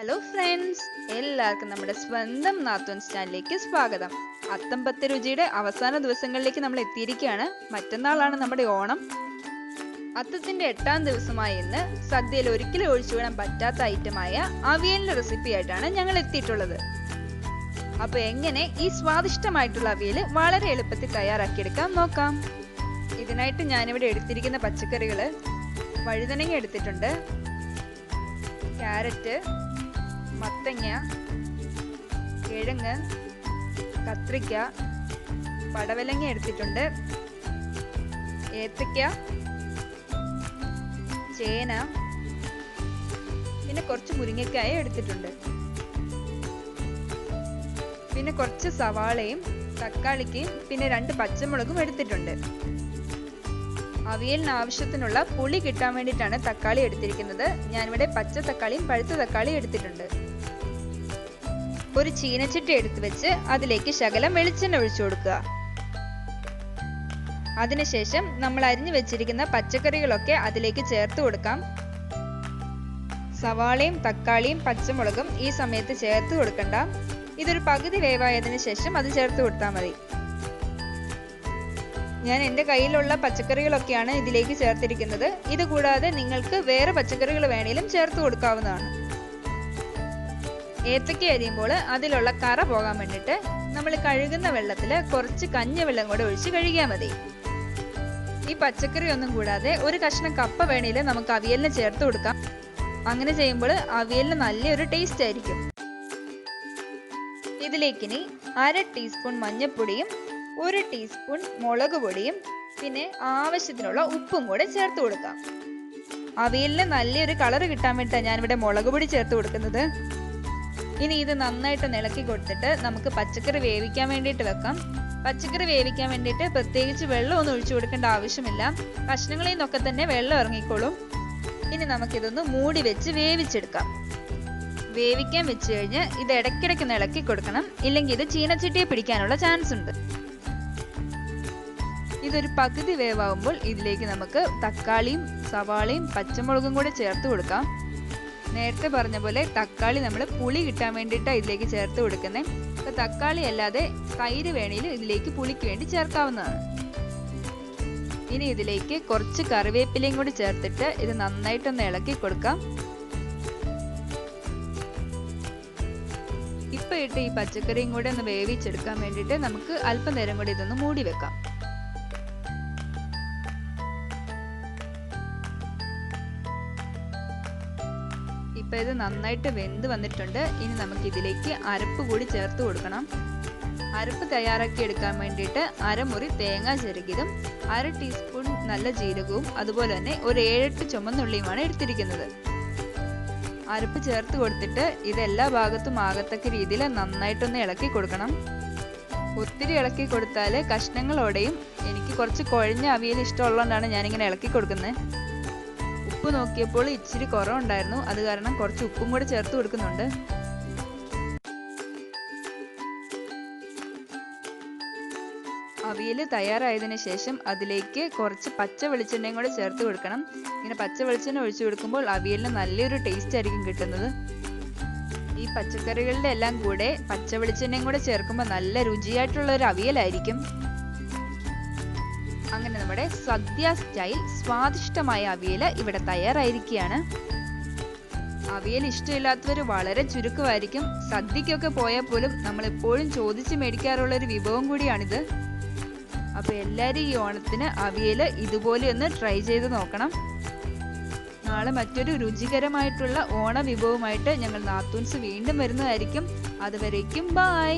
Hello friends, എല്ലാവർക്കും നമ്മുടെ സ്വന്തം നാത്തൂൻസ് ചാനലിലേക്ക് സ്വാഗതം. അത്തം പത്ത് രുചിയുടെ അവസാന ദിവസങ്ങളിലേക്ക് നമ്മൾ എത്തിയിരിക്കുകയാണ്. മറ്റന്നാളാണ് നമ്മുടെ ഓണം. അത്തത്തിന്റെ 8ാം ദിവസമായ ഇന്ന് സദ്യയിൽ ഒരിക്കലും ഒഴിച്ചുവിടാൻ പറ്റാത്ത ഐറ്റമായ അവിയലിന്റെ റെസിപ്പി ആയിട്ടാണ് ഞങ്ങൾ എത്തിയിട്ടുള്ളത്. അപ്പൊ എങ്ങനെ ഈ സ്വാദിഷ്ടമായിട്ടുള്ള അവിയൽ വളരെ എളുപ്പത്തിൽ തയ്യാറാക്കിയെടുക്കാം നോക്കാം. ഇതിനായിട്ട് ഞാനിവിടെ എടുത്തിരിക്കുന്ന പച്ചക്കറികള് വഴുതനങ്ങ എടുത്തിട്ടുണ്ട്, ക്യാരറ്റ്, മത്തങ്ങ, കിഴങ്ങ്, കത്രിക്ക, പടവലങ്ങ എടുത്തിട്ടുണ്ട്, ഏത്തക്ക, ചേന, പിന്നെ കുറച്ച് മുരിങ്ങക്കായ എടുത്തിട്ടുണ്ട്. പിന്നെ കുറച്ച് സവാളയും തക്കാളിക്കയും പിന്നെ 2 പച്ചമുളകും എടുത്തിട്ടുണ്ട്. അവിയലിന് ആവശ്യത്തിനുള്ള പുളി കിട്ടാൻ വേണ്ടിയിട്ടാണ് തക്കാളി എടുത്തിരിക്കുന്നത്. ഞാനിവിടെ പച്ച തക്കാളിയും പഴുത്ത തക്കാളിയും എടുത്തിട്ടുണ്ട്. ഒരു ചീനച്ചട്ടി എടുത്തു വെച്ച് അതിലേക്ക് ശകലം വെളിച്ചെണ്ണ ഒഴിച്ചു കൊടുക്കുക. അതിനുശേഷം നമ്മൾ അരിഞ്ഞു വെച്ചിരിക്കുന്ന പച്ചക്കറികളൊക്കെ അതിലേക്ക് ചേർത്ത് കൊടുക്കാം. സവാളയും തക്കാളിയും പച്ചമുളകും ഈ സമയത്ത് ചേർത്ത് കൊടുക്കണ്ട. ഇതൊരു പകുതി വേവായതിനു ശേഷം അത് ചേർത്ത് കൊടുത്താൽ മതി. ഞാൻ എൻ്റെ കയ്യിലുള്ള പച്ചക്കറികളൊക്കെയാണ് ഇതിലേക്ക് ചേർത്തിരിക്കുന്നത്. ഇത് കൂടാതെ നിങ്ങൾക്ക് വേറെ പച്ചക്കറികൾ വേണേലും ചേർത്ത് കൊടുക്കാവുന്നതാണ്. ഏത്തക്ക അരിയുമ്പോൾ അതിലുള്ള കറ പോകാൻ വേണ്ടിയിട്ട് നമ്മൾ കഴുകുന്ന വെള്ളത്തിൽ കുറച്ച് കഞ്ഞിവെള്ളം കൂടെ ഒഴിച്ച് കഴുകിയാൽ മതി. ഈ പച്ചക്കറി ഒന്നും കൂടാതെ ഒരു കഷ്ണം കപ്പ വേണേലും നമുക്ക് അവിയലിന് ചേർത്ത് കൊടുക്കാം. അങ്ങനെ ചെയ്യുമ്പോൾ അവിയലിന് നല്ലൊരു ടേസ്റ്റ് ആയിരിക്കും. ഇതിലേക്കിനി 1/2 ടീസ്പൂൺ മഞ്ഞൾപ്പൊടിയും 1 ടീസ്പൂൺ മുളക് പൊടിയും പിന്നെ ആവശ്യത്തിനുള്ള ഉപ്പും കൂടെ ചേർത്ത് കൊടുക്കാം. അവിയലിന് നല്ലൊരു കളർ കിട്ടാൻ വേണ്ടിയിട്ടാണ് ഞാനിവിടെ മുളക് പൊടി ചേർത്ത് കൊടുക്കുന്നത്. ഇനി ഇത് നന്നായിട്ട് ഇളക്കി കൊടുത്തിട്ട് നമുക്ക് പച്ചക്കറി വേവിക്കാൻ വേണ്ടിയിട്ട് വെക്കാം. പച്ചക്കറി വേവിക്കാൻ വേണ്ടിയിട്ട് പ്രത്യേകിച്ച് വെള്ളമൊന്നും ഒഴിച്ചു കൊടുക്കേണ്ട ആവശ്യമില്ല. കഷ്ണങ്ങളിൽ നിന്നൊക്കെ തന്നെ വെള്ളം ഇറങ്ങിക്കോളും. ഇനി നമുക്കിതൊന്ന് മൂടി വെച്ച് വേവിച്ചെടുക്കാം. വേവിക്കാൻ വെച്ച് കഴിഞ്ഞ് ഇത് ഇടയ്ക്കിടയ്ക്ക് ഇളക്കി കൊടുക്കണം, ഇല്ലെങ്കിൽ ഇത് ചീനച്ചട്ടിയെ പിടിക്കാനുള്ള ചാൻസ് ഉണ്ട്. ഇതൊരു പകുതി വേവാകുമ്പോൾ ഇതിലേക്ക് നമുക്ക് തക്കാളിയും സവാളയും പച്ചമുളകും കൂടെ ചേർത്ത് കൊടുക്കാം. നേരത്തെ പറഞ്ഞ പോലെ തക്കാളി നമ്മൾ പുളി കിട്ടാൻ വേണ്ടിയിട്ടാണ് ഇതിലേക്ക് ചേർത്ത് കൊടുക്കുന്നത്. അപ്പോൾ തക്കാളി അല്ലാതെ തൈര് വേണേലും ഇതിലേക്ക് പുളിക്ക് വേണ്ടി ചേർക്കാവുന്നതാണ്. ഇനി ഇതിലേക്ക് കുറച്ച് കറിവേപ്പിലയും കൂടി ചേർത്തിട്ട് ഇത് നന്നായിട്ടൊന്ന് ഇളക്കി കൊടുക്കാം. ഇപ്പൊ ഇട്ട് ഈ പച്ചക്കറിയും കൂടെ ഒന്ന് വേവിച്ചെടുക്കാൻ വേണ്ടിയിട്ട് നമുക്ക് അല്പനേരം കൂടി ഇതൊന്ന് മൂടി വെക്കാം. ഇപ്പൊ ഇത് നന്നായിട്ട് വെന്ത് വന്നിട്ടുണ്ട്. ഇനി നമുക്ക് ഇതിലേക്ക് അരപ്പ് കൂടി ചേർത്ത് കൊടുക്കണം. അരപ്പ് തയ്യാറാക്കി എടുക്കാൻ വേണ്ടിയിട്ട് 1/2 മുറി തേങ്ങ ചിരകിയതും 1/2 ടീസ്പൂൺ നല്ല ജീരകവും അതുപോലെ തന്നെ ഒരു 7-8 ചുമന്നുള്ളിയുമാണ് എടുത്തിരിക്കുന്നത്. അരപ്പ് ചേർത്ത് കൊടുത്തിട്ട് ഇത് എല്ലാ ഭാഗത്തും ആകത്തക്ക രീതിയിൽ നന്നായിട്ടൊന്ന് ഇളക്കി കൊടുക്കണം. ഒത്തിരി ഇളക്കി കൊടുത്താൽ കഷ്ണങ്ങളോടെയും എനിക്ക് കുറച്ച് കുഴഞ്ഞ അവിയൽ ഇഷ്ടമുള്ളതുകൊണ്ടാണ് ഞാനിങ്ങനെ ഇളക്കി കൊടുക്കുന്നത്. ഉപ്പ് നോക്കിയപ്പോൾ ഇച്ചിരി കുറവുണ്ടായിരുന്നു, അത് കാരണം കുറച്ച് ഉപ്പും കൂടെ ചേർത്ത് കൊടുക്കുന്നുണ്ട്. അവിയൽ തയ്യാറായതിനു ശേഷം അതിലേക്ക് കുറച്ച് പച്ച വെളിച്ചെണ്ണയും കൂടെ ചേർത്ത് കൊടുക്കണം. ഇങ്ങനെ പച്ച വെളിച്ചെണ്ണ ഒഴിച്ചു കൊടുക്കുമ്പോൾ അവിയലിന് നല്ലൊരു ടേസ്റ്റ് ആയിരിക്കും കിട്ടുന്നത്. ഈ പച്ചക്കറികളുടെ എല്ലാം കൂടെ പച്ച വെളിച്ചെണ്ണയും കൂടെ ചേർക്കുമ്പോൾ നല്ല രുചിയായിട്ടുള്ള ഒരു അവിയലായിരിക്കും. അങ്ങനെ നമ്മുടെ സദ്യ സ്റ്റൈൽ സ്വാദിഷ്ടമായ അവിയൽ ഇവിടെ തയ്യാറായിരിക്കുകയാണ്. അവിയൽ ഇഷ്ടമില്ലാത്തവർ വളരെ ചുരുക്കമായിരിക്കും. സദ്യക്കൊക്കെ പോയാൽ പോലും നമ്മൾ എപ്പോഴും ചോദിച്ച് മേടിക്കാറുള്ള ഒരു വിഭവം കൂടിയാണിത്. അപ്പൊ എല്ലാവരും ഈ ഓണത്തിന് അവിയൽ ഇതുപോലെ ഒന്ന് ട്രൈ ചെയ്ത് നോക്കണം. നാളെ മറ്റൊരു രുചികരമായിട്ടുള്ള ഓണ വിഭവമായിട്ട് ഞങ്ങൾ നാത്തൂൻസ് വീണ്ടും വരുന്നതായിരിക്കും. അതുവരേക്കും ബൈ.